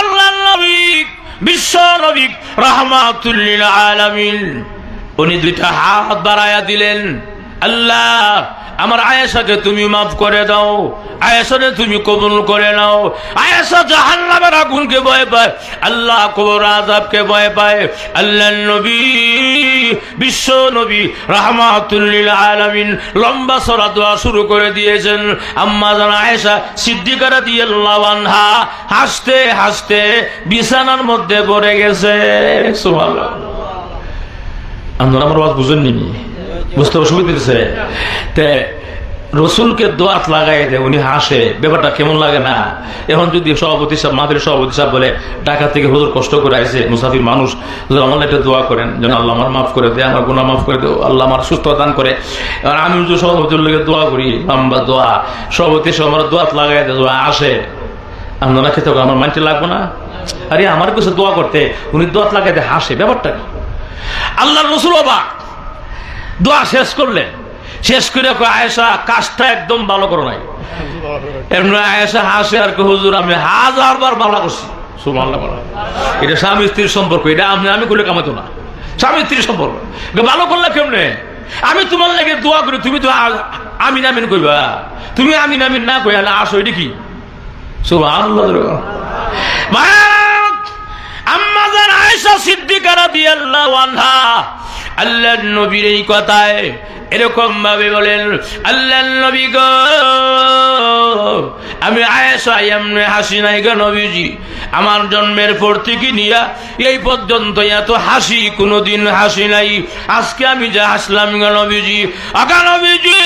আল্লাহ নবী বিশ্ব নবী রাহমাতুল লিল আলামিন উনি দুইটা হাত বাড়ায়া দিলেন, আল্লাহ আমার আয়েশাকে তুমি মাফ করে দাও, আয়েশাকে তুমি কবুল করে নাও। আয়েশা জাহান্নামের আগুনকে ভয় পায়, আল্লাহ কবর আযাবকে ভয় পায়। আল্লাহর নবী বিশ্ব নবী রাহমাতুল লিল আলামিন লম্বা সরা দোয়া শুরু করে দিয়েছেন। আম্মা জান আয়েশা সিদ্দিকা রাদিয়াল্লাহু আনহা হাসতে হাসতে বিছানার মধ্যে পড়ে গেছে। সুবহানাল্লাহ। আপনারা আমার ওয়াজ বুঝেননি, বুঝতে অসুবিধা হচ্ছে? তে রসুলকে দোয়াত লাগাই দেয়, উনি হাসে, ব্যাপারটা কেমন লাগে না? এখন যদি সভাপতি সাহেব, মাদের সভাপতি সাহেব বলে ঢাকা থেকে হুজুর কষ্ট করে আসে, মুসাফির মানুষ, আমার একটা দোয়া করেন যেন আল্লাহ আমার মাফ করে দেয়, আমার গুনাহ মাফ করে দেয়, আল্লাহ আমার সুস্থ দান করে। এবার আমি যদি সভাপতির লোকে দোয়া করি, লম্বা দোয়া, সভাপতি সাহেব আমার দোয়াত লাগাই দেয়, দোয়া আসে, আপনারা খেতে আমার মানতে লাগবো না? আরে আমার কাছে দোয়া করতে উনি দোয়াত লাগাই দেয়, হাসে, ব্যাপারটা কি? আল্লাহ রসুল অবাক। দোয়া শেষ করলেন, শেষ করে আয়েশা কাজটা একদম ভালো করো নাই। এমনি আয়েশা হাসে আর হুজুর আমি 1000 বার ভালো করছি। সুবহানাল্লাহ। এটা স্বামী স্ত্রীর সম্পর্ক, এটা আমি করলে কামাতো না, স্বামী স্ত্রীর সম্পর্ক। ভালো করলে কেমনে? আমি তোমার লাগে দোয়া করি, তুমি তো আমিন আমিন কইবা, তুমি আমিন আমিন না কই আসো, এটা কি? সুবহানাল্লাহ। আম্মা জান আয়েশা সিদ্দিকা রাদিয়াল্লাহু আনহা আল্লাহর নবীর এই কথায় এরকম ভাবে বলেন, আল্লাহর নবী গো আমি আয়েশা এমনি হাসি নাই গো নবীজি, আমার জন্মের পর থেকে নিয়া এই পর্যন্ত এত হাসি কোনোদিন হাসি নাই, আজকে আমি যা হাসলাম গো নবীজি। আগা নবীজি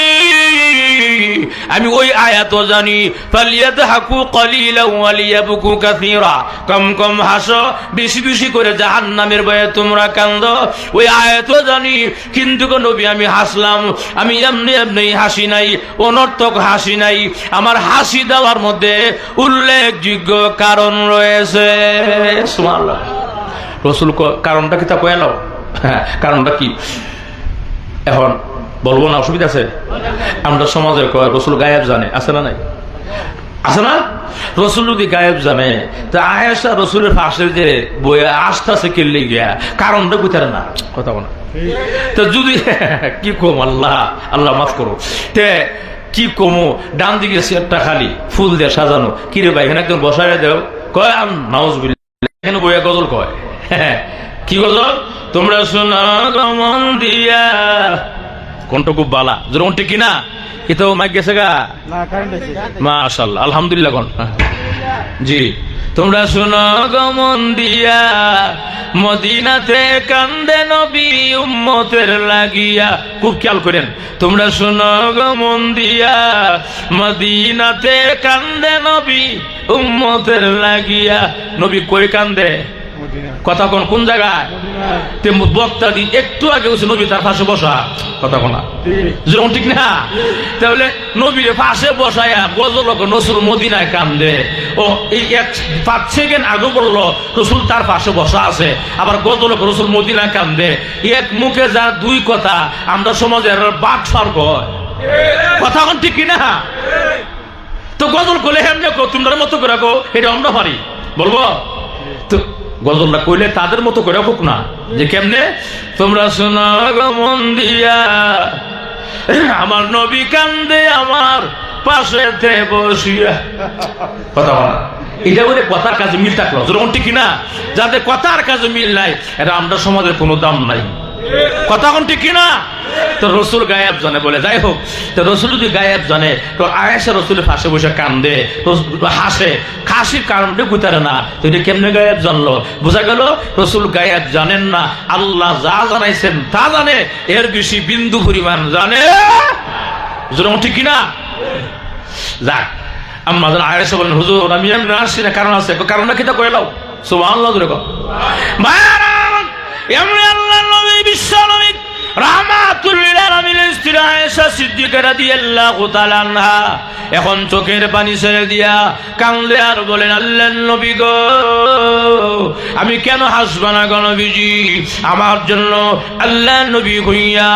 আমি ওই আয়াত জানি, ফালিয়াদহাকু কলিলান ওয়া লিয়াবকু কাসীরা, কম কম হাসো, বেশি বেশি করে জাহান্নামের ভয়ে তোমরা কান্দো, ওই আয়াত জানি। কিন্তু গো নবী আমি হাসলাম, আমি এমনি এমনি হাসি নাই, অনর্থক হাসি নাই, আমার হাসি দেওয়ার মধ্যে উল্লেখযোগ্য কারণ রয়েছে। সুবহানাল্লাহ। রাসূল কারণটা কি তা কইলাও? কারণটা কি এখন বলবো না, অসুবিধা আছে? আমরা সমাজের কয় রাসূল গায়েব জানে, আছে না নাই? আছে না? রাসূল যদি গায়েব জানে তা আয়েশা রাসূলের পাশে যে বইয়ে আসতেছে কেলে গিয়া, কারণটা বুঝারে না, কথা বলা। তো যদি কি কম, আল্লাহ আল্লাহ মাফ করো, তে কি কমো, ডান দিকে চেয়ারটা খালি, ফুল দিয়ে সাজানো, কি রে ভাই এখানে একদম বসায় দেও, কয় নাউজুবিল্লাহ, এখানে বইয়া গজল কয়। কি গজল? তোমরা শোনা মন দিয়া, কোনটা খুব বালা, যেরকম ঠিক কিনা? কিন্তু মাইক গেছে গা, মাশাআল্লাহ, আলহামদুলিল্লাহ। কোন জি, তোমরা শোনো গো মন দিয়া, মদিনাতে কান্দে নবী উম্মতের লাগিয়া। খুব খেয়াল করেন, তোমরা শোনো গো মন দিয়া, মদিনাতে কান্দে নবী উম্মতের লাগিয়া। নবী কই কান্দে? কথা কোন কোন জায়গায়? বক্তা দিন একটু আগে হচ্ছে নবী তার পাশে বসা, কথা কোনা যেরকম ঠিক না? তাহলে নবীর পাশে বসায়া গজল নসরুল মদিনায় কান্দে, ও এই 1-5 সেকেন্ড আগে বললো রসুল তার পাশে বসা আছে, আবার গজল রসুল মদিনায় কান্দে। এক মুখে যা দুই কথা, আমরা সমাজের বাদ ফার কয়, কথা কোন ঠিক কিনা? তো গজল করলে হেমনে তোমরা মতো করে রাখো, এটা আমরা পারি বলবো তো। গজলটা কইলে তাদের মতো করে হোক না, যে কেমনে? তোমরা শোনা মন দিয়া, আমার নবী কান্দে আমার পাশেতে বসিয়া। কথা বলা, এটা বলে কথার কাজে মিল থাকলো, যেরকম ঠিক কিনা? যাদের কথার কাজে মিল নাই, এটা আমরা সমাজের কোনো দাম নাই, কথা কোন ঠিক কিনা? তো রসুল গায়েব জানে বলে, যাই হোক, তো রসুল যদি গায়েব জানে তো আয়েশা রসুলের পাশে বসে কান্দে, হাসে, হাসির কারণটা বুঝারে না, তো এটা কেমনে গায়েব জানলো? বোঝা গেল রসুল গায়েব জানেন না, আল্লাহ যা জানাইছেন তা জানে, এর বেশি বিন্দু পরিমাণ জানে, যেরকম ঠিক কিনা? যাক, আম্মা জান আয়েশা বলেন, হুজুর আমি এমনি আসছি না, কারণ আছে। কারণটা কিটা কয়ে লাও? সুবহানাল্লাহ। এমনি আল্লাহ নবী বিশ্ব নবী রাহমাতুল লিল আলামিন স্ত্রী আয়েশা সিদ্দিকা রাদিয়াল্লাহু তাআলা আনহা এখন চোখের পানি ছেড়ে দিয়া কাঁদলে আর বলেন, আল্লাহর নবী গো, আমি কেন হাসবো না গো নবীজি? আমার জন্য আল্লাহর নবী হইয়া,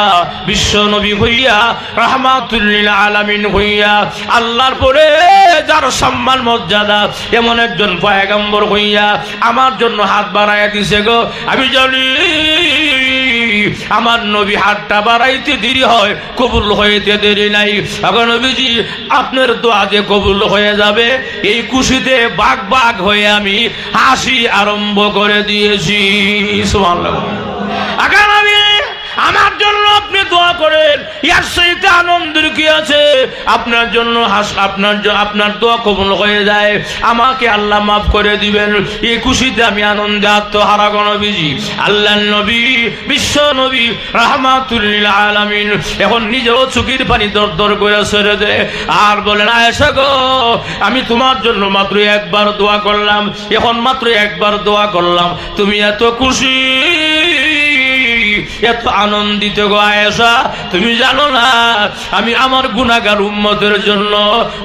বিশ্ব নবী হইয়া, রাহমাতুল লিল আলামিন হইয়া, আল্লাহর পরে যার সম্মান মর্যাদা এমন একজন পয়গম্বর হইয়া আমার জন্য হাত বাড়াইয়া দিছে গো। আমি জানি আমার নবী হাতটা বাড়াইতে দেরি হয়, কবুল হইতে দেরি নাই। এখন নবীজি আপনার দোয়া যে কবুল হয়ে যাবে এই খুশিতে বাগ বাগ হয়ে আমি হাসি আরম্ভ করে দিয়েছি। সুবহানাল্লাহ। আগাম আমি আমার জন্য আপনি দোয়া করেন, ইয়ার সাথে আনন্দের কি আছে? আপনার জন্য আপনার দোয়া কবুল হয়ে যায়, আমাকে আল্লাহ মাফ করে দিবেন, এই খুশিতে আমি আনন্দে আত্মহারা গো নবীজি। আল্লাহর নবী, বিশ্ব নবী, রাহমাতুল লিল আলামিন এখন নিজেও চোখের পানি দরদর করে ছেড়ে দেয় আর বলেন, আয়েশা গো, আমি তোমার জন্য মাত্র একবার দোয়া করলাম, এখন মাত্র একবার দোয়া করলাম, তুমি এত খুশি, এত আনন্দিত গো আয়েশা, তুমি জানো না আমি আমার গুনাহগার উম্মতের জন্য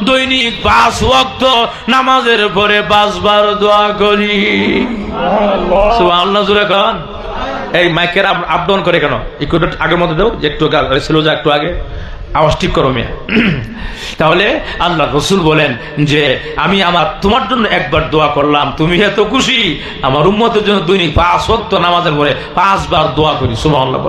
দৈনিক 5 ওয়াক্ত নামাজের পরে 5 বার দোয়া করি। সুবহানাল্লাহ। জোরে কোন। এই মাইকের আপ ডাউন করে কেন? একটু আগের মধ্যে দাও, যে একটু ছিল যা একটু আগে, আওয়াজ ঠিক করো মিয়া। তাহলে আল্লাহ রসুল বলেন যে আমি তোমার জন্য একবার দোয়া করলাম, তুমি এত খুশি, আমার উম্মতের জন্য দৈনিক 5 ওয়াক্ত নামাজের পরে 5 বার দোয়া করি। সুবহানাল্লাহ।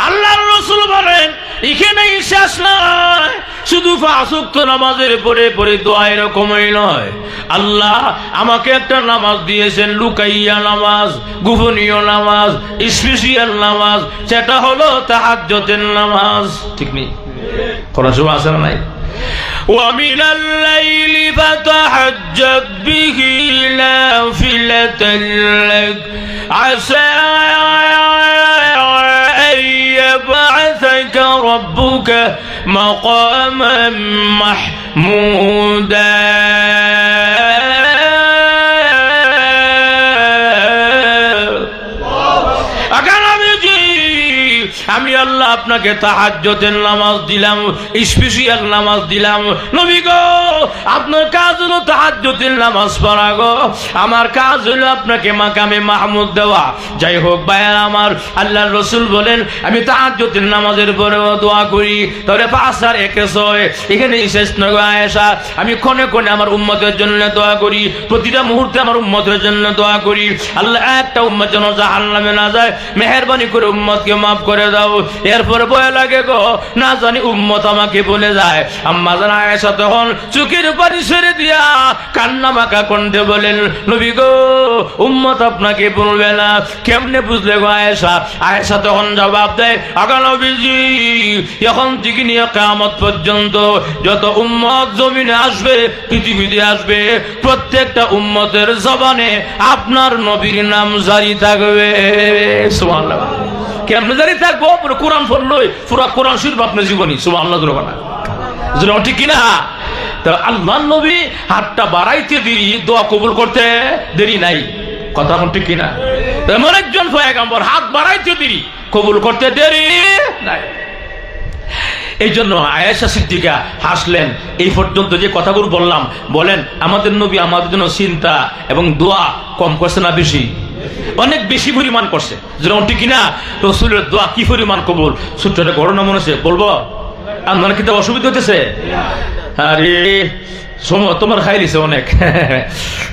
আল্লাহর রাসূল বলেন এখানেই শেষ নয়, শুধু 5 ওয়াক্ত নামাজের পরে পরে দোয়া এরকমই নয়, আল্লাহ আমাকে একটা নামাজ দিয়েছেন, লুকাইয়া নামাজ, গোপনীয় নামাজ, স্পেশাল নামাজ, সেটা হলো তাহাজ্জুদের নামাজ। ঠিক নেই? কোরআন শরীফে আছে না নাই? ومن الليل فتهجد به نافلة لك عسى أن يبعثك ربك مقاما محمودا। আমি আল্লাহ আপনাকে তাহাজ্জুদের নামাজ দিলাম, স্পেশাল নামাজ দিলাম। নবী গো, আপনার কাজ হলো তাহাজ্জুদের নামাজ পড়া গো, আমার কাজ হলো আপনাকে মাকামে মাহমুদ দেওয়া। যাই হোক ভাইয়া আমার, আল্লাহর রাসূল বলেন আমি তাহাজ্জুদের নামাজের পরেও দোয়া করি। তাহলে 5 আর 1 6, এখানে শেষ নয় আয়েশা, আমি ক্ষণে ক্ষণে আমার উম্মতের জন্য দোয়া করি, প্রতিটা মুহূর্তে আমার উম্মতের জন্য দোয়া করি। আল্লাহ একটা উম্মত যেন জাহান্নামে না যায়, মেহেরবানি করে উম্মতকে মাফ করে দাও। এরপরে ভয় লাগে গো, না জানি উম্মত আমাকে বলে যায়। আম্মা জান আয়েশা তখন চোখের পানি ছেড়ে দিয়া কান্না মাখা কণ্ঠে বলেন, নবী গো, উম্মত আপনাকে বলবে না। কেমনে বুঝলে গো আয়েশা? আয়েশা তখন জবাব দেয়, আগা নবীজি, এখন থেকে নিয়ে কিয়ামত পর্যন্ত যত উম্মত জমিনে আসবে, পৃথিবীতে আসবে, প্রত্যেকটা উম্মতের জবানে আপনার নবীর নাম জারি থাকবে। সুবহানাল্লাহ। কেমনে জারি থাকবো? পুরো কোরআন পড়লই পুরো কোরআন শরীফ আপনার জীবনী। সুবহানাল্লাহ। ঠিক কিনা? আল্লাহর নবী হাতটা বাড়াইতে দেরি, দোয়া কবুল করতে দেরি নাই। কথা এখন ঠিক কিনা? এমন একজন পয়গম্বর হাত বাড়াইতে দেরি, কবুল করতে দেরি নাই। এই জন্য আয়েশা সিদ্দিকা হাসলেন। এই পর্যন্ত যে কথাগুলো বললাম, বলেন আমাদের নবী আমাদের জন্য চিন্তা এবং দোয়া কম করছে না বেশি? অনেক বেশি পরিমাণ করছে। যেমন ঠিক কিনা? রাসূলের দোয়া কি পরিমাণ কবুল, ছোট্ট একটা ঘটনা মনে হচ্ছে, বলবো? আপনার কিন্তু অসুবিধা হতেছে? আরে সময় তোমার খাই দিছে অনেক।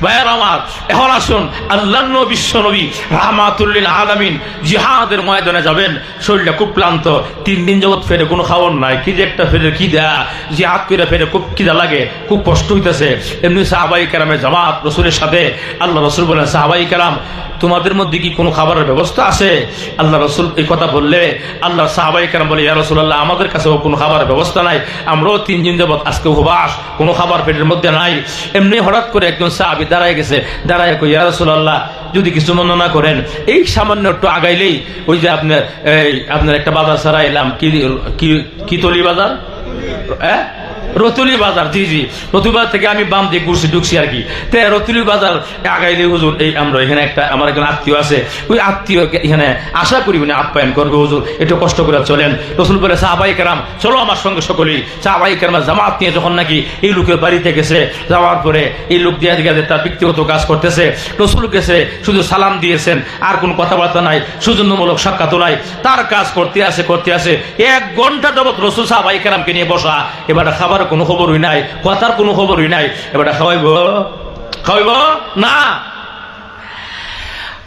ভাইয়ার আমার, এখন আসুন আল্লাহর নবী, বিশ্ব নবী, রাহমাতুল লিল আলামিন জিহাদের ময়দানে যাবেন, শরীরটা খুব ক্লান্ত, 3 দিন যাবত ফেরে কোনো খাবার নাই, কি যে একটা ফেরে কি দেয়া, জিহাদ করে ফেরে খুব খিদা লাগে, খুব কষ্ট হইতেছে। এমনি সাহাবায়ে কেরামের জামাত রাসূলের সাথে। আল্লাহ রাসূল বলেন, সাহাবায়ে কেরাম তোমাদের মধ্যে কি কোনো খাবারের ব্যবস্থা আছে? আল্লাহ রাসূল এই কথা বললে আল্লাহ সাহাবায়ে কেরাম বলে, ইয়া রাসূলুল্লাহ, আমাদের কাছেও কোনো খাবারের ব্যবস্থা নাই, আমরাও 3 দিন যাবত আজকে উপবাস, কোনো খাবার পেটের মধ্যে নাই। এমনি হঠাৎ করে একজন সাহাবী দাঁড়ায় গেছে, দাঁড়ায় কই, ইয়া রাসূলুল্লাহ, যদি কিছু মনে না করেন, এই সামান্য একটু আগাইলেই ওই যে আপনার একটা বাজার ছাড়া এলাম, কি তলি বাজার, রতুলি বাজার, জি জি, রতুলি বাজার থেকে আমি বাম দিয়ে ঢুকছি আর কি। তো রতুলি বাজার আগাইলে হুজুর এই আমরা এখানে একটা আমার একজন আত্মীয় আছে, ওই আত্মীয় এখানে আশা করি উনি আপ্যায়ন করবে, হুজুর একটু কষ্ট করে চলেন। রসুল বলে সাহাবায়ে কেরাম চলো আমার সঙ্গে সকলেই। সাহাবায়ে কেরাম জামাত নিয়ে যখন নাকি এই লোকের বাড়িতে গেছে, যাওয়ার পরে এই লোক দিয়ে গেছে তার ব্যক্তিগত কাজ করতেছে, রসুল গেছে শুধু সালাম দিয়েছেন, আর কোনো কথাবার্তা নাই, সৌজন্যমূলক সাক্ষাৎ নাই, তার কাজ করতে আসে 1 ঘন্টা যাবত রসুল সাহাবায়ে কেরামকে নিয়ে বসা। এবার খাবার কোনো খবরই নাই, কথার কোনো খবরই নাই। এবার খাওয়াইব না।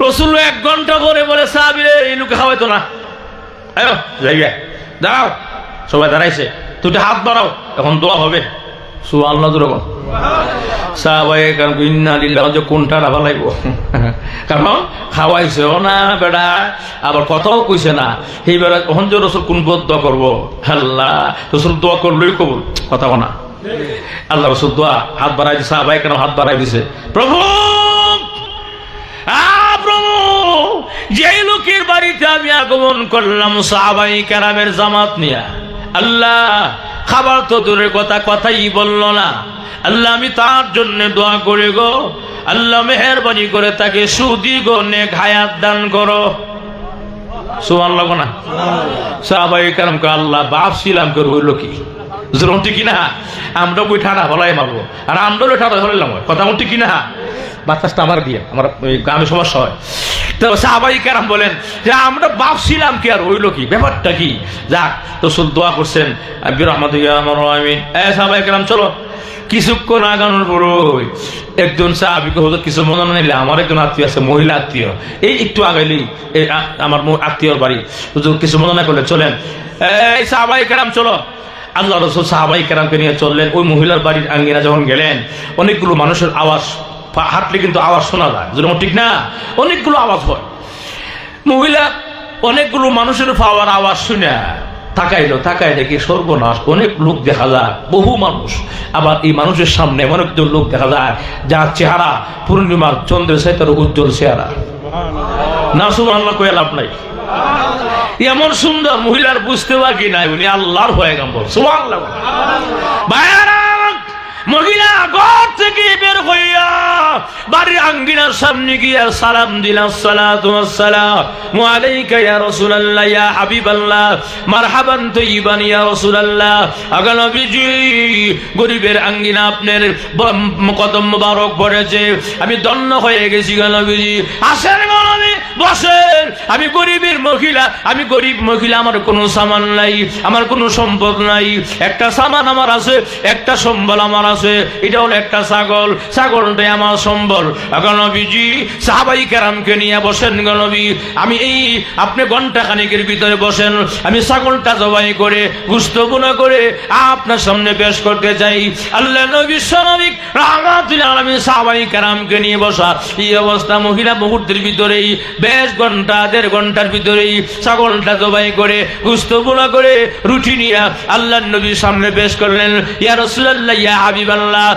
রসুল 1 ঘন্টা পরে বলে সাহাবীরে এই লোকে খাওয়াইতো না, আয়ো জায়গা দাঁড়াও। সবাই দাঁড়াইছে, দুটো হাত বাড়াও, এখন দোয়া হবে। সুবহানাল্লাহ যখন সাহাবায়ে কেরাম ইন্না লিল্লাহি যে কোনটা রাখা লাগবো, কারণ খাওয়াইছেও না বেটা, আবার কথাও কইছে না। এইবার এখন যে রসুল কোন দোয়া করবো, আল্লাহ রসুল দোয়া করলেই কবুল, কথা না। আল্লাহ রসুল দোয়া হাত বাড়াই দিছে, সাহাবায়ে কেরাম হাত বাড়াই দিছে, প্রভু প্রভু যেই লোকের বাড়িতে আমি আগমন করলাম সাহাবায়ে কেরামের জামাত নিয়া, আল্লাহ খাবার তো দূরের কথা, কথাই বলল না। আল্লাহ আমি তার জন্য দোয়া করে গো, আল্লাহ মেহেরবানি করে তাকে সুদীর্ঘ নেক হায়াত দান করো। সুবহানাল্লাহ না। সাহাবায়ে কেরাম কয় আল্লাহ ভাবছিলাম করে হইল কি, যেরকম ঠিক কিনা আমরা বই ঠাডা হলাই মারবো, আর আমরা ঠাডা হলাম, কথা ঠিক কিনা। বাতাসটা আমার দিয়ে আমার গ্রামে সমস্যা হয়। তো সাহাবায়ে কেরাম বলেন যে আমরা ভাবছিলাম কি আর হইল কি, ব্যাপারটা কি। যাক রাসূল দোয়া করছেন বিরহমাতিহি সাহাবায়ে কেরাম চলো। কিছুক্ষণ আগানোর পরই একজন সাহাবীকে হুজুর কিছু মনে নিলে, আমার একজন আত্মীয় আছে, মহিলা আত্মীয়, এই একটু আগাইলেই আমার আত্মীয়র বাড়ি, হুজুর কিছু মনে না করলে চলেন, এই সাহাবায়ে কেরাম চলো। আল্লাহ রাসূল সাহাবায়ে কেরামকে নিয়ে চললেন। ওই মহিলার বাড়ির আঙ্গিনা যখন গেলেন, অনেকগুলো মানুষের আওয়াজ, হাঁটলে কিন্তু আওয়াজ শোনা যায়, যেরকম ঠিক না, অনেকগুলো আওয়াজ হয়। মহিলা অনেকগুলো মানুষের পাওয়ার আওয়াজ শুনে তাকাই দেখি সর্বনাশ, অনেক লোক দেখা যায়, বহু মানুষ। আবার এই মানুষের সামনে এমন একজন লোক দেখা যায় যার চেহারা পূর্ণিমার চন্দ্রের চাইতে উজ্জ্বল চেহারা। না সুবহানাল্লাহ কয়ে লাভ নাই, এমন সুন্দর মহিলার বুঝতে বাকি নাই উনি আল্লাহর পয়গম্বর। সুবহানাল্লাহ। মহিলা ঘর থেকে বের হইয়া বাড়ির আঙ্গিনার সামনে গিয়া সালাম দিলাম, আসসালাতু ওয়াসসালামু আলাইকা ইয়া রাসূলুল্লাহ ইয়া হাবিবাল্লাহ, মারহাবান তাইয়িবান ইয়া রাসূলুল্লাহ। আগা নবীজি, গরিবের আঙ্গিনা আপনার কদম মোবারক পড়েছে, আমি ধন্য হয়ে গেছি গো নবীজি। আসেন গো নবী, বসেন। আমি গরিবের মহিলা, আমি গরিব মহিলা, আমার কোনো সামান নাই, আমার কোনো সম্পদ নাই। একটা সামান আমার আছে, একটা সম্বল আমার আছে, এটা হলো একটা ছাগল, ছাগলটাই আমার সম্বল। নবীজি সাহাবায়ে কেরামকে নিয়ে বসেন গো নবী, আমি এই আপনি ঘন্টা খানিকের ভিতরে বসেন, আমি ছাগলটা জবাই করে গোশত ভুনা করে আপনার সামনে পেশ করতে চাই। আল্লাহ নবী সাল্লাল্লাহু আলাইহি সাহাবায়ে কেরামকে নিয়ে বসা। এই অবস্থা মহিলা মুহূর্তের ভিতরেই বেশ ঘন্টা 1.5 ঘন্টার ভিতরেই ছাগলটা জবাই করে গোশত ভুনা করে রুটি নিয়ে আল্লাহর নবীর সামনে পেশ করলেন। ইয়া রাসূলুল্লাহ ইয়া হাবিবাল্লাহ,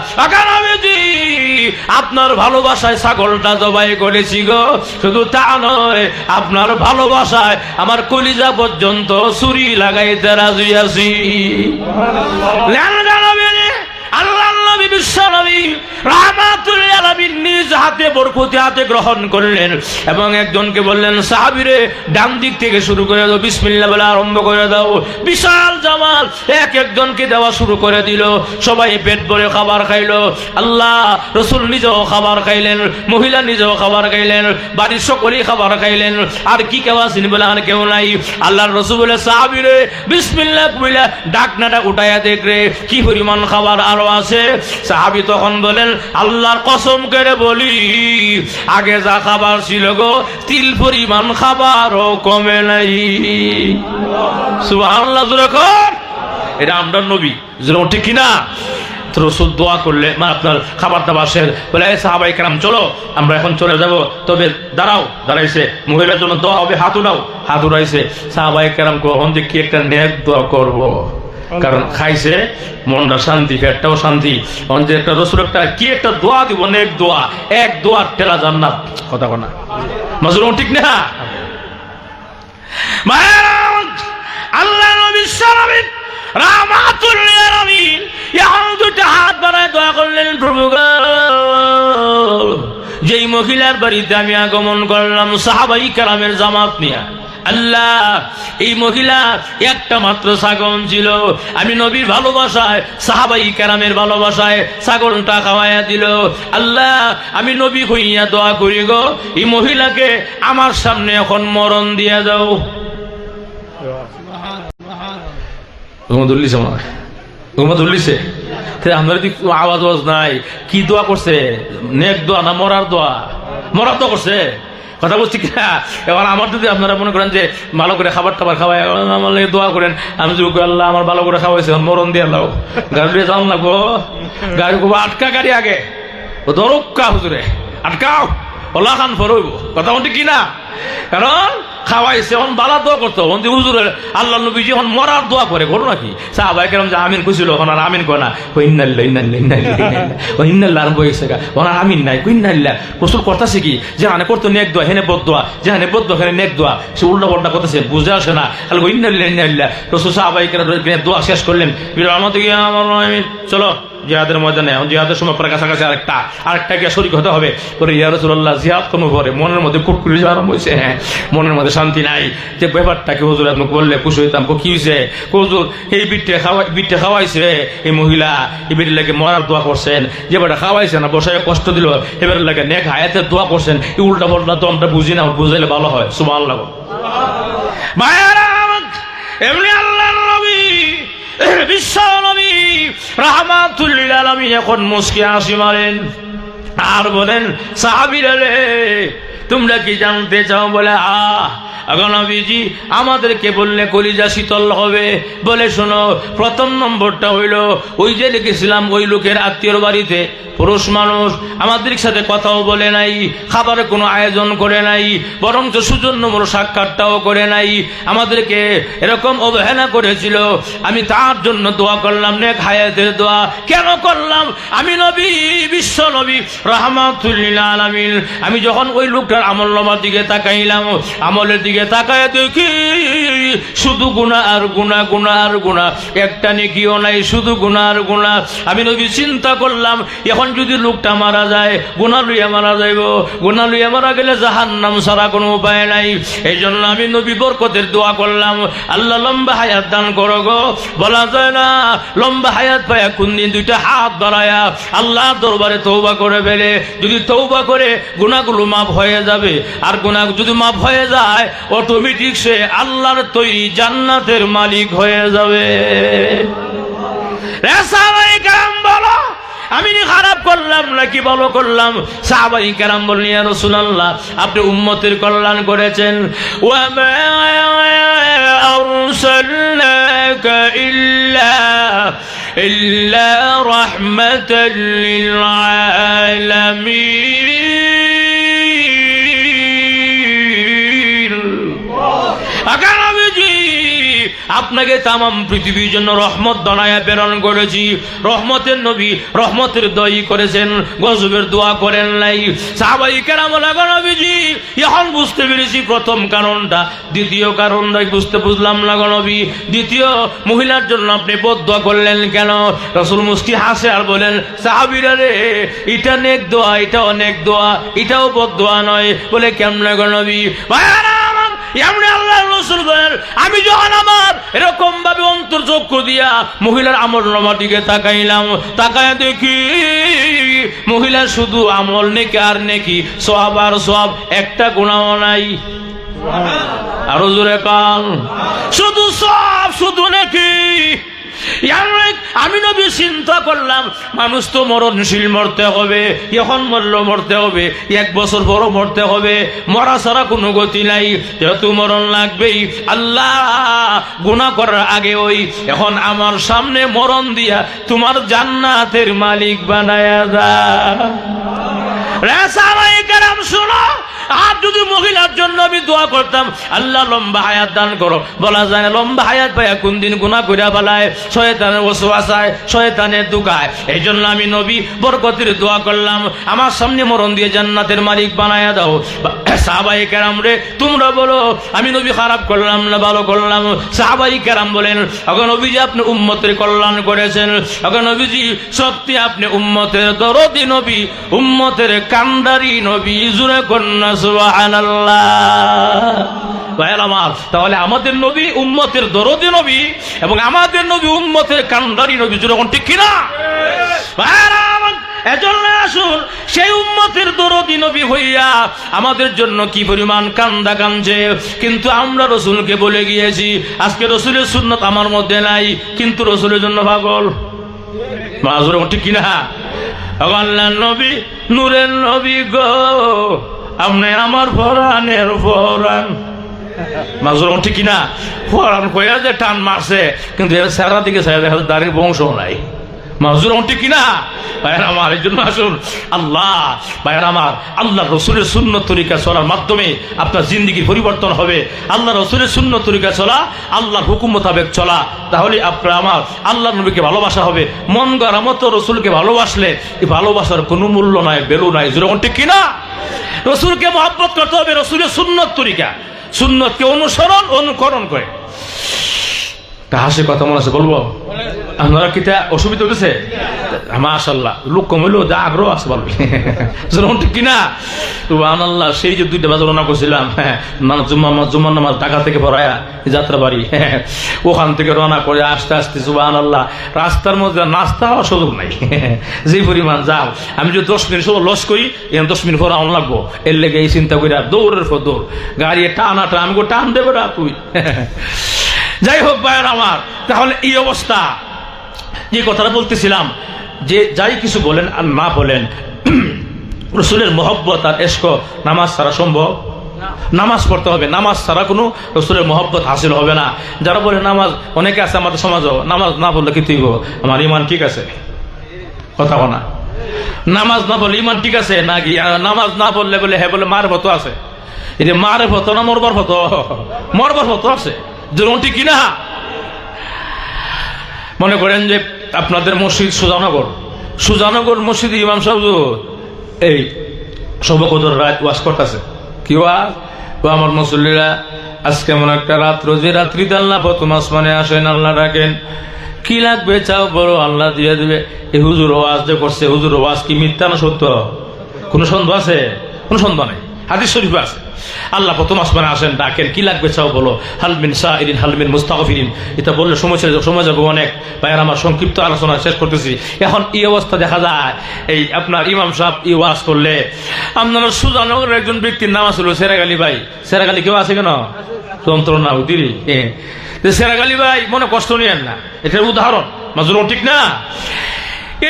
আপনার ভালোবাসায় ছাগলটা জবাই করেছি গো। শুধু তা নয়, আপনার ভালোবাসায় আমার কলিজা পর্যন্ত ছুরি লাগাইতে রাজি আছি। আল্লাহ নবী বিশ্ব নবী রাহমাতুল আলামিন নিজ হাতে বরকতি হাতে গ্রহণ করলেন এবং একজনকে বললেন, সাহাবীরে ডান দিক থেকে শুরু করে দাও, বিসমিল্লাহ বলে আরম্ভ করে দাও। বিশাল জামাল একজনকে দেওয়া শুরু করে দিল। সবাই পেট ভরে খাবার খাইলো। আল্লাহ রাসূল নিজেও খাবার খাইলেন, মহিলা নিজেও খাবার খাইলেন, বাড়ির সকলেই খাবার খাইলেন। আর কি কেউ আসেনি বলে আর কেউ নাই। আল্লাহর রাসূল বলে, সাহাবীরে বিসমিল্লাহ বলে ডাকনাটা উঠাইয়া দেখরে কি পরিমাণ খাবার আরো আছে। সাহাবী তখন বলেন, আল্লাহর কসম করে বলি, আগে যা খাবার ছিল গো তিল পরিমাণ খাবারও কমে নাই। সুবহানাল্লাহ। এটা আমরা নবী, ঠিক কিনা? রাসূল দোয়া করলে আপনার খাবার দাবার শেষ বলে, সাহাবায়ে কেরাম চলো আমরা এখন চলে যাব, তবে দাঁড়াইছে মহিলার জন্য দোয়া হবে, হাত উঠাও। হাত উঠাইছে। সাহাবায়ে কেরাম কখন যে কি একটা নেক দোয়া করবো, কারণ খাইছে মনটা শান্তি, পেটটাও শান্তি। যে একটা রাসূল একটা কি একটা দোয়া দিব, নেক দোয়া, এক দোয়ার টেলা জান্নাত, কথা বলা মাজলুম ঠিক না? আল্লাহ নবী সাল্লাল্লাহু রাহমাতুল লিল আলামিন এখন দুইটা হাত বাড়ায় দোয়া করলেন, প্রভু গো, যেই মহিলার বাড়িতে আমি আগমন করলাম সাহাবাই কেরামের জামাত নিয়া, আল্লাহ এই মহিলা একটা মাত্র ছাগল ছিল, আমি নবীর ভালোবাসায় সাহাবাই কেরামের ভালোবাসায় ছাগলটা খাওয়াইয়া দিল। আল্লাহ আমি নবী হইয়া দোয়া করি গো, এই মহিলাকে আমার সামনে এখন মরণ দিয়া দাও। আমার আওয়াজ নাই, কি দোয়া করছে? নেক দোয়া না মরার দোয়া? মরার দোয়া করছে, কথা বলছি কিনা? এবার আমার যদি আপনারা মনে করেন যে ভালো করে খাবার টাবার খাওয়াই আমার দোয়া করেন, আমি যদি আল্লাহ আমার ভালো করে খাওয়াইছে মরণ দিয়ে দাও, গাড়ি যাও লাগবো, গাড়ি আটকা, গাড়ি আগে ও দরকা হুজুরে আটকাও, ওলা খান ফরইব, কথা বলছি কিনা? কারণ খাওয়াইছে এখন বালা দোয়া করতো, হুজুর আল্লাহ নবীজি এখন মরার দোয়া করে, করো নাকি? সাহাবায়ে কেরাম যে আমিন কইছিল এখন আর আমিন কয় না, আরম্ভ হয়েছে ওনার আমিন নাই, কইন্নাল্লাহ রসুল করতেছে কি, যেখানে করতো নেক দোয়া হেনে বদ দোয়া, যেখানে বদ দোয়া হেনে নেক দোয়া, সে উল্টা পাল্টা করতেছে, বুঝে আসে না। খালি ইন্নাল্লাহ রসুল সাহাবায়ে কেরাম দোয়া শেষ করলেন, আমাদের চলো জিহাদের ময়দানে, জিহাদের সময় পরে কাছাকাছি আরেকটা গিয়ে শরীক হতে হবে। পরে ইয়া রাসূলুল্লাহ জিহাদ কোনো পরে মনের মধ্যে কুটকুটি আরম্ভ হয়েছে, হ্যাঁ মনের মধ্যে শান্তি নাই, যে ব্যাপারটাকে হুজুর আপনি বললে খুশি হইতাম, কি হয়েছে? হুজুর এই বিটে খাওয়াইছে এই মহিলা, এই বিটের লাগে মরার দোয়া করছেন, যে বেটা খাওয়াইছে না বসায় কষ্ট দিল, এবার লাগে নেক হায়াতের দোয়া করছেন, এই উল্টা পাল্টা তো আমরা বুঝি না, বুঝাইলে ভালো হয়। সুবহানাল্লাহ। ভাইয়ারা এমনি আল্লাহর নবী বিশ্ব নবী রাহমাতুল লিল আলামিন এখন মুস্কি হাসি মারেন আর বলেন, সাহাবীরা রে তোমরা কি জানতে চাও? বলে নবীজি আমাদেরকে বললে কলিজা শীতল হবে। বলে শোনো, প্রথম নম্বরটা হইল ওই যে লিখেছিলাম ওই লোকের আত্মীয়র বাড়িতে পুরুষ মানুষ আমাদের সাথে কথাও বলে নাই, খাবারের কোনো আয়োজন করে নাই, বরঞ্চ সুজন্যমূলক সাক্ষাৎটাও করে নাই, আমাদেরকে এরকম অবহেলা করেছিল। আমি তার জন্য দোয়া করলাম, নেক হায়াতের দোয়া। কেন করলাম? আমি নবী বিশ্ব নবী রাহমাতুল লিল আলামিন আমি যখন ওই লোকটার আমলনামার দিকে তাকাইলাম, আমলের দিকে তাকায় দেখি শুধু গুনাহ আর গুনাহ, গুনাহ আর গুনাহ, একটা নেকিও নাই, শুধু গুনাহ আর গুনাহ। আমি নবী চিন্তা করলাম, এখন যদি লোকটা মারা যায়, গুনাহ লইয়া মারা যাইব, গুনাহ লইয়া মারা গেলে জাহান্নাম ছাড়া কোনো উপায় নাই। এই জন্য আমি নবী বরকতের দোয়া করলাম, আল্লাহ লম্বা হায়াত দান করো গো। বলা যায় না লম্বা হায়াত পায়া কোন দিন দুইটা হাত বাড়ায়া আল্লাহ দরবারে তওবা করে ফেলে, যদি তওবা করে গুনাহগুলো মাফ হয়ে যাবে। আর গুনাহ যদি মাফ হয়ে যায় অটোমেটিক সে আল্লাহর তৈরি জান্নাতের মালিক হয়ে যাবে। সাহাবায়ে কেরাম বলো আমি খারাপ করলাম নাকি ভালো করলাম? সাহাবায়ে কেরাম বললেন, ইয়া রাসূলুল্লাহ আপনি উম্মতের কল্যাণ করেছেন। ওয়া মা আরসালনাকা ইল্লা রাহমাতাল লিল আলামিন। আপনাকে তামাম পৃথিবীর জন্য রহমত বানায়া প্রেরণ করেছি। রহমতের নবী রহমতের দোয়াই করেছেন, গজবের দোয়া করেন নাই। সাহাবায়ে কেরাম বলেন, নবীজি এখন বুঝতে পেরেছি প্রথম কারণটা, দ্বিতীয় কারণটা বুঝলাম না গো নবী। দ্বিতীয় মহিলার জন্য আপনি বদদোয়া করলেন কেন? রাসূল মুস্কি হাসে আর বলেন, সাহাবীরা রে এটা নেক দোয়া, এটা অনেক দোয়া, এটাও বদদোয়া নয়। বলে কেমন গো নবী? ভাইরা এমনি আল্লাহ রাসূল বলেন, আমি যখন আমার এরকম ভাবে অন্তর্চক্ষু দিয়া মহিলার আমলনামার দিকে তাকাইলাম, তাকায় দেখি মহিলা শুধু আমল নেকি আর নেকি, সওয়াব আর সওয়াব, একটা গুনাহও নাই। আরো জোরে কান, শুধু সওয়াব শুধু নেকি। আমি নবী চিন্তা করলাম, মানুষ তো মরণশীল, মরতে হবে, এখন মরলেও মরতে হবে, 1 বছর পর মরতে হবে, মরা ছাড়া কোনো গতি নাই, যেহেতু মরণ লাগবেই। আল্লাহ গুনাহ করার আগে ওই এখন আমার সামনে মরণ দিয়া তোমার জান্নাতের মালিক বানায়া দা। সাহাবায়ে কেরাম শোনো, আর যদি মহিলার জন্য আমি দোয়া করতাম, আল্লাহ লম্বা হায়াত দান করো, বলা যায় না লম্বা হায়াত পাইয়া কোন দিন গুনাহ কইরা ফেলায়, শয়তানের ওয়াসওয়াসায়, শয়তানের দুকায়। এই জন্য আমি নবী বরকতের দোয়া করলাম, আমার সামনে মরণ দিয়ে জান্নাতের মালিক বানায়া দাও। সাহাবায়ে কেরাম রে, তোমরা বলো আমি নবী খারাপ করলাম না ভালো করলাম? সাহাবায়ে কেরাম বলেন, ওগো নবীজি আপনি উম্মতের কল্যাণ করেছেন, ওগো নবীজি সত্যি আপনি উম্মতের দরদি নবী, উম্মতের কান্ডারি নবী। জুরে কন্যা সুবহানাল্লাহ। ভাইয়ের আমার, তাহলে আমাদের নবী উম্মতের দরদি নবী এবং আমাদের নবী উম্মতের কান্ডারি নবী। জুরে কোন ঠিক কিনা? ভাইয়ের আমার, এজন্য আসুন সেই উম্মতের দরদি নবী হইয়া আমাদের জন্য কি পরিমাণ কান্দা কাঁদছে, কিন্তু আমরা রসুলকে বলে গিয়েছি। আজকে রসুলের সুন্নত আমার মধ্যে নাই, কিন্তু রসুলের জন্য পাগল। মাজুর ঠিক কিনা? আল্লাহ নবী নূরের নবী গো, আপনি আমার পরাণের পরাণ। মাজুর ঠিক কিনা? পরাণ কইয়া যে টান মারছে, কিন্তু এর সারা দিকে দাঁড়িয়ে বংশ নাই। মাজুর ঠিক কিনা? ভাইয়ের আমার, এই জন্য আসুন আল্লাহ, ভাইয়ের আমার, আল্লাহ রসুলের সুন্নত তরিকা চলার মাধ্যমে আপনার জিন্দিগির পরিবর্তন হবে। আল্লাহ রসুলের সুন্নত তরিকা চলা, আল্লাহর হুকুম মোতাবেক চলা, তাহলে আপনার আমার আল্লাহ নবীকে ভালোবাসা হবে। মন গড়া মতো রসুলকে ভালোবাসলে এই ভালোবাসার কোনো মূল্য নাই, বেলু নাই। যেরকম ঠিক কিনা? রসুলকে মহব্বত করতে হবে রসুলের সুন্নত তরিকা, সুন্নতকে অনুকরণ করে। হাসি কথা মনে আছে বলবো? আপনারা কি অসুবিধা হতেছে? মাশাআল্লাহ, লোক কমিলেও যা আগ্রহ আছে বলবে। ঠিক কিনা? সুবহানাল্লাহ। সেই যে 2টা বাজে রওনা করছিলাম, জুম্মার নামাজ ঢাকা থেকে পড়ায়া যাত্রা বাড়ি, ওখান থেকে রওনা করে আসতে আসতে সুবহানাল্লাহ রাস্তার মধ্যে নাস্তা হওয়ার সুযোগ নাই। যে পরিমাণ যাও, আমি যদি 10 মিনিট সব লস করি, এখন 10 মিনিট পর আউন লাগবো, এর লেগে এই চিন্তা করি আর দৌড়ের পর দৌড়, গাড়ি টানাটা আমি টান দেবে না তুই। যাই হোক ভাইয়ের আমার, তাহলে এই অবস্থা। যে কথাটা বলতেছিলাম, যে যাই কিছু বলেন আর না বলেন, রসুলের মহব্বত আর এশক নামাজ ছাড়া সম্ভব? নামাজ পড়তে হবে, নামাজ ছাড়া কোনো রসুলের মহব্বত হাসিল হবে না। যারা বলে নামাজ, অনেকে আছে আমাদের সমাজও, নামাজ না পড়লে কি তুই আমার ইমান ঠিক আছে? কথা বলা, নামাজ না পড়লে ইমান ঠিক আছে নাকি? নামাজ না পড়লে বলে হ্যাঁ বলে মার ভত আছে। এই যে মার ভত না মরবার ভত? মরবার ভত আছে। যেরকম ঠিক কিনা? মনে করেন যে আপনাদের মসজিদ সুজানগর মসজিদে ইমাম সাহেব এই সবকদর রাত ওয়াজ করতেছে। কি ওয়াজ? আমার মুসল্লিরা আজকে এমন একটা রাত্র, যে রাত্রিতে আল্লাহ প্রথম আসমানে আসেন, আল্লাহ ডাকেন, কি লাগবে চাও বড়, আল্লাহ দিয়ে দেবে। এই হুজুর ওয়াজ যে করছে, হুজুর ওয়াজ কি মিথ্যা না সত্য? কোনো সন্দেহ আছে? কোনো সন্দেহ নাই, হাদিস শরীফে আছে। আল্লাহ প্রথম আসমানে আসেন, ডাকেন, কি লাগবে চাও বলো, হালমিন সাইরিন হালমিন মুস্তাগফিরিন। এটা বললে সময় যাবে অনেক। ভাইয়ের আমার, সংক্ষিপ্ত আলোচনা শেষ করতেছি। এখন এই অবস্থা দেখা যায়, এই আপনার ইমাম সাহেব ই ওয়াজ করলে, আপনারা সুজানগরের একজন ব্যক্তির নাম আসলো সেরাগালি ভাই। সেরাগালি কেউ আছে কেন? যন্ত্রণা উদিরি সেরাগালি ভাই, মনে কষ্ট নিয়েন না, এটার উদাহরণ। মাজুর ঠিক না?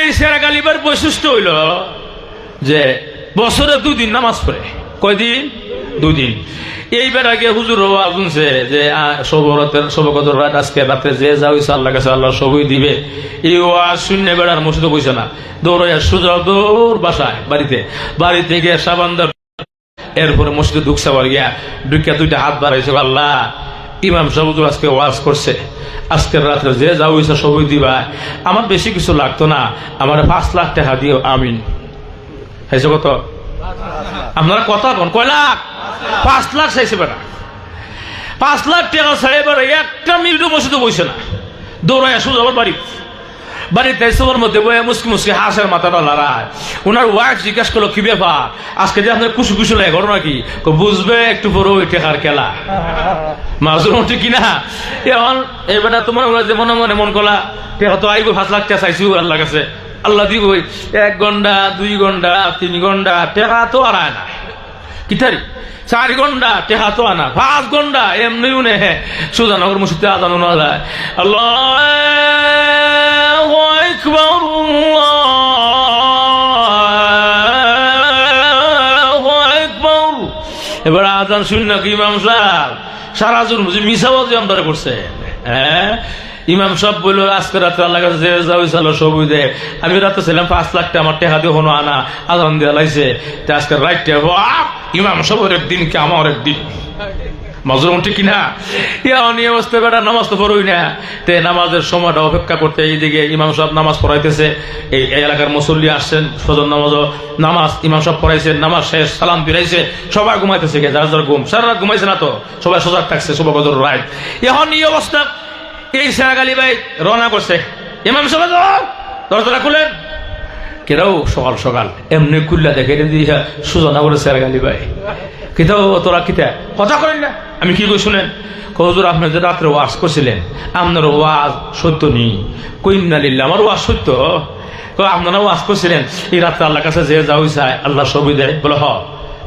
এই সেরাগালি ভাইয়ের বৈশিষ্ট্য হইল যে বছরে 2 দিন নামাজ পড়ে। কয়দিন? 2 দিন। এইবার আগে হুজুর শুনছে যে সবকদর রাত আজকে রাতে যে যা হয়েছে আল্লাহ কাছে আল্লাহ সবই দিবে। এই ওয়াজ শূন্য বেড়ার মসজিদে বসে না, দৌড়াইয়া সোজা দৌড় বাসায়, বাড়িতে গিয়ে সাবানদার, এরপরে মসজিদে ঢুকছে, আবার গিয়া ঢুকিয়া 2টা হাত বাড়াইছে, আল্লাহ ইমাম সাহেব আজকে ওয়াজ করছে, আজকের রাত্রে যে যা হয়েছে সবই দিবা, আমার বেশি কিছু লাগতো না, আমার 5 লাখ টাকা দিও, আমিন। হয়েছে কত? আপনারা কথা কোন? কয় লাখ? 5 লাখ চাইছে বেড়া। 5 লাখ টাকা ছাড়ে বেড়া একটা মিনিটও মসজিদে বসে না, দৌড়াইয়া শুধু আমার বাড়িতে সবার মধ্যে বয়ে মুসকি হাসের মাথাটা লড়ায়। ওনার ওয়াইফ জিজ্ঞাসা করলো, কি ব্যাপার আজকে যে আপনার কুসু লাগে ঘটনা কি? বুঝবে একটু পরে ওই টেকার খেলা। মাজুর ঠিক কিনা? এখন এই বেটা তোমার মনে মনে মন করলা, টেকা তো আইব 5 লাখ টাকা চাইছি আল্লাহ কাছে, আল্লাহ দিব 1 ঘন্টা 2 ঘন্টা 3 ঘন্টা, টেকা তো আর আয় না। কিতারি 4 ঘন্টা টেকা তো আনা, 5 ঘন্টা এমনি উনে সুজানগর মসজিদে আদান না যায়। আল্লাহু আকবার, আল্লাহু আকবার। এবার আজান শুন না কি ইমাম সাহেব সারা জোর মিশাবাজি আমরা করছে। হ্যাঁ, ইমাম সাহেব বলল আজকে রাত্রে আল্লাহ কাছে যে যাও চলো সবই দে। আমি রাতে ছিলাম 5 লাখ টাকা আমার টাকা দিয়ে হনো আনা আজান দিয়ে লাইছে আজকে রাইটে ইমাম সাহেবের একদিন কি আমার একদিন মাজরুম ঠিক কিনা এই অবস্থা বেটা নামাজ তো পড়ই না তে নামাজের সময়টা অপেক্ষা করতে এইদিকে ইমাম সাহেব নামাজ পড়াইতেছে এই এলাকার মুসল্লি আসছেন ফজর নামাজ ইমাম সাহেব পড়াইছেন নামাজ শেষ সালাম ফিরাইছে সবাই ঘুমাইতেছে গে যার যার ঘুম সারা রাত ঘুমাইছে না তো সবাই সজাগ থাকছে সবাই বজর রাইট এখন এই অবস্থা এই সেরাগালি ভাই রওনা করছে ইমাম সাহেব দরজাটা খুলেন কেরাও সকাল সকাল এমনি খুললা দেখে দিয়ে সুজনা করে সেরাগালি ভাই কিতাও তোরা কিতা কথা করেন না আমি কি কই শুনেন হুজুর আপনি যে রাত্রে ওয়াজ করছিলেন আপনার ওয়াজ সত্য নেই কইন্না লিল্লাহ আমার ওয়াজ সত্য আপনারা ওয়াজ করছিলেন এই রাত্রে আল্লাহর কাছে যে যাও চায় আল্লাহ সবই দেয় বলে হ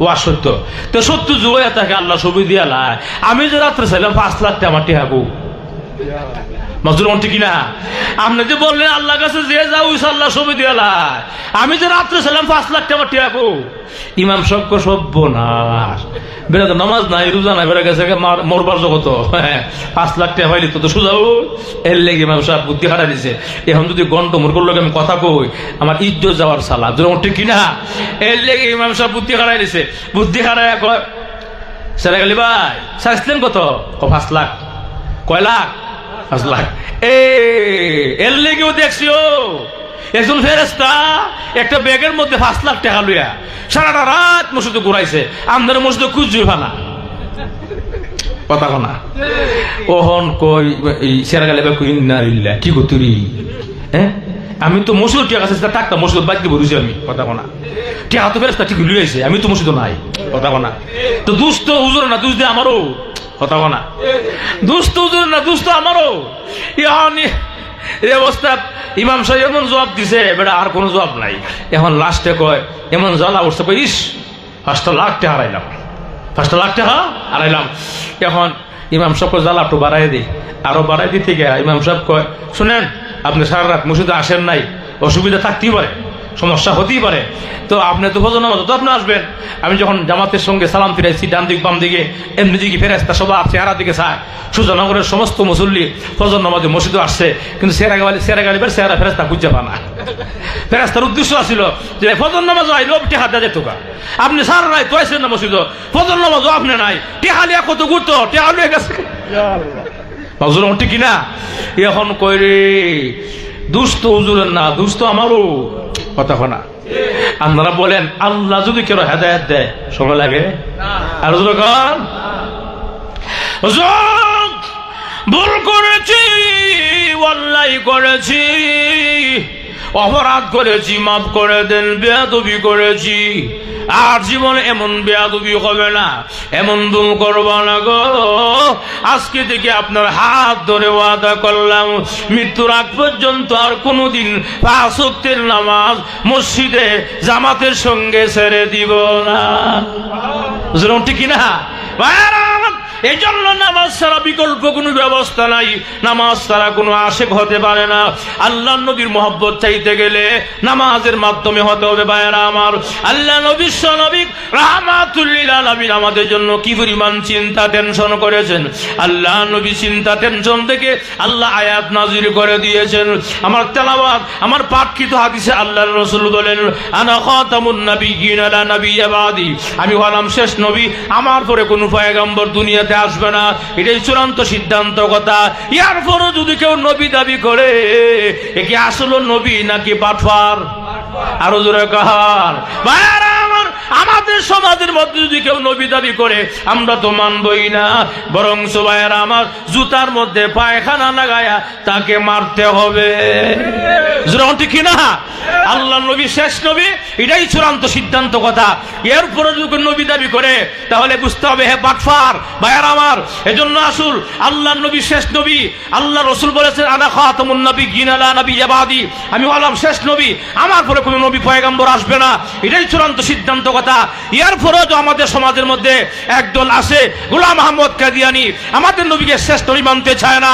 ওয়াজ সত্য তো সত্য জুয়া তাকে আল্লাহ সবই দিয়া লাই আমি যে রাত্রে চাইলাম 5 লাখ টাকা আমার টিহাবো মজুর ঠিক কিনা আপনি যে বললেন আল্লাহর কাছে যে যাও আল্লাহ সবই দিয়া লাই আমি যে রাত্রে ছিলাম 5 লাখ টাকা আমার টিহাবো ইমাম সবকে সব্যনাশ বেড়া তো নামাজ নাই রোজা নাই বেড়া গেছে মরবার জগত 5 লাখ টাকা পাইলি তো সুজাও এর লেগে ইমাম সাহেব বুদ্ধি খাটাই দিছে এখন যদি গন্ড মুরগোর লোক আমি কথা কই আমার ইজ্জত যাওয়ার সালা যেরকম ঠিক কিনা এর লেগে ইমাম সাহেব বুদ্ধি খাটাই দিছে বুদ্ধি খাটাই কয় সেরাগালি ভাই চাইছিলেন কত 5 লাখ কয় লাখ 5 লাখ এর লেগেও দেখছিও একজন ফেরেস্তা একটা ব্যাগের মধ্যে 5 লাখ টাকা লইয়া সারাটা রাত মসজিদে ঘুরাইছে আমাদের মসজিদে খুঁজছি না কথা না ওহন কই সেরাগালে কই না কি করতুরি হ্যাঁ আমি তো মসজিদ টিয়া কাছে টাকা মসজিদ বাদ দিয়ে বলছি আমি কথা না টিয়া তো ফেরেস্তা ঠিক লইয়াছে আমি তো মসজিদ নাই কথা না তো দুষ্ট হুজুর না দুষ দিয়ে আমারও কথা না দুষ্ট হুজুর না দুষ্ট আমারও এই অবস্থা ইমাম সাহেব এমন জবাব দিছে বেটা আর কোনো জবাব নাই এখন লাস্টে কয় এমন জ্বালা উঠছে কই ইস 5 লাখ টাকা হারাইলাম 5 লাখ টাকা হারাইলাম এখন ইমাম সাহেব জ্বালা একটু বাড়াই দিই আরো বাড়াই দিতে গিয়ে ইমাম সাহেব কয় শুনেন আপনি সারা রাত মসজিদে আসেন নাই অসুবিধা থাকতেই পারে সমস্যা হতেই পারে তো আপনি তো ফজর নামাজ তো আপনি আসবেন আমি যখন জামাতের সঙ্গে সালাম ফিরাইছি ডান দিক বাম দিকে এমনি দিকে ফেরেস্তা সবাই চেহারা দিকে চায় সুজানগরের সমস্ত মুসল্লি ফজর নামাজে মসজিদে আসছে কিন্তু সেরাগালিবার চেহারা ফেরেস্তা খুঁজে পা না ফেরেস্তার উদ্দেশ্য ছিল যে ফজর নামাজ আইলো টেহা দেয় তোকা আপনি সারা নাই তো আসেন না মসজিদ ফজর নামাজও আপনি নাই টেহালিয়া কত গুরুত্ব টেহা লয়ে গেছে হুজুর ঠিক কিনা এখন কই রে দুষ্ট হুজুরের না দুষ্ট আমারও কথা না আপনারা বলেন আল্লাহ যদি কেউ হেদায়েত দেয় সময় লাগে আর যখন ভুল করেছি অন্যায় করেছি অপরাধ করেছি মাফ করে দেন বেয়াদবি করেছি আর জীবনে এমন বেয়াদবি হবে না এমন ভুল করবো না গো আজকে থেকে আপনার হাত ধরে ওয়াদা করলাম মৃত্যুর আগ পর্যন্ত আর কোনোদিন 5 ওয়াক্তের নামাজ মসজিদে জামাতের সঙ্গে ছেড়ে দিব না ঠিক না এই জন্য নামাজ ছাড়া বিকল্প কোনো ব্যবস্থা নাই নামাজ ছাড়া কোনো আশেক হতে পারে না আল্লাহ নবীর মহব্বত চাইতে গেলে নামাজের মাধ্যমে হতে হবে ভাইয়েরা আমার আল্লাহ নবী নবী রাহমাতুল লিল আলামিন আমাদের জন্য কি পরিমাণ চিন্তা টেনশন করেছেন আল্লাহ নবী চিন্তা টেনশন থেকে আল্লাহ আয়াত নাজিল করে দিয়েছেন আমার তেলাওয়াত আমার পাঠকৃত হাদিসে আল্লাহর রাসূল বলেন আনা খাতামুন নাবিয়্যিন লা নাবিয়্যা বাদি আমি হলাম শেষ নবী আমার পরে কোনো পয়গম্বর দুনিয়া আসবে না এটাই চূড়ান্ত সিদ্ধান্ত কথা ইয়ার পরে যদি কেউ নবী দাবি করে এ কি আসলে নবী নাকি পাঠফার আরো জোরে কাহার ভাইরা আমাদের সমাজের মধ্যে যদি কেউ নবী দাবি করে আমরা তো মানবই না বরং ভাইরা আমার জুতার মধ্যে পায়খানা লাগায়া তাকে মারতে হবে ঠিক না আল্লাহ নবী শেষ নবী এটাই চূড়ান্ত সিদ্ধান্ত কথা এরপরে যদি নবী দাবি করে তাহলে বুঝতে হবে হে বাটফার ভাইরা আমার এজন্য আসল আল্লাহ নবী শেষ নবী আল্লাহ রাসূল বলেছেন আনা খাতামুন নাবিয়্যিন লা নাবিয়্যা বাদি আমি হলাম শেষ নবী আমার পরে কোনো নবী পয়গম্বর আসবে না এটাই চূড়ান্ত সিদ্ধান্ত কথা এরপরেও তো আমাদের সমাজের মধ্যে একদল আছে গোলাম আহমদ কাদিয়ানী আমাদের নবীকে শেষ নবী মানতে চায় না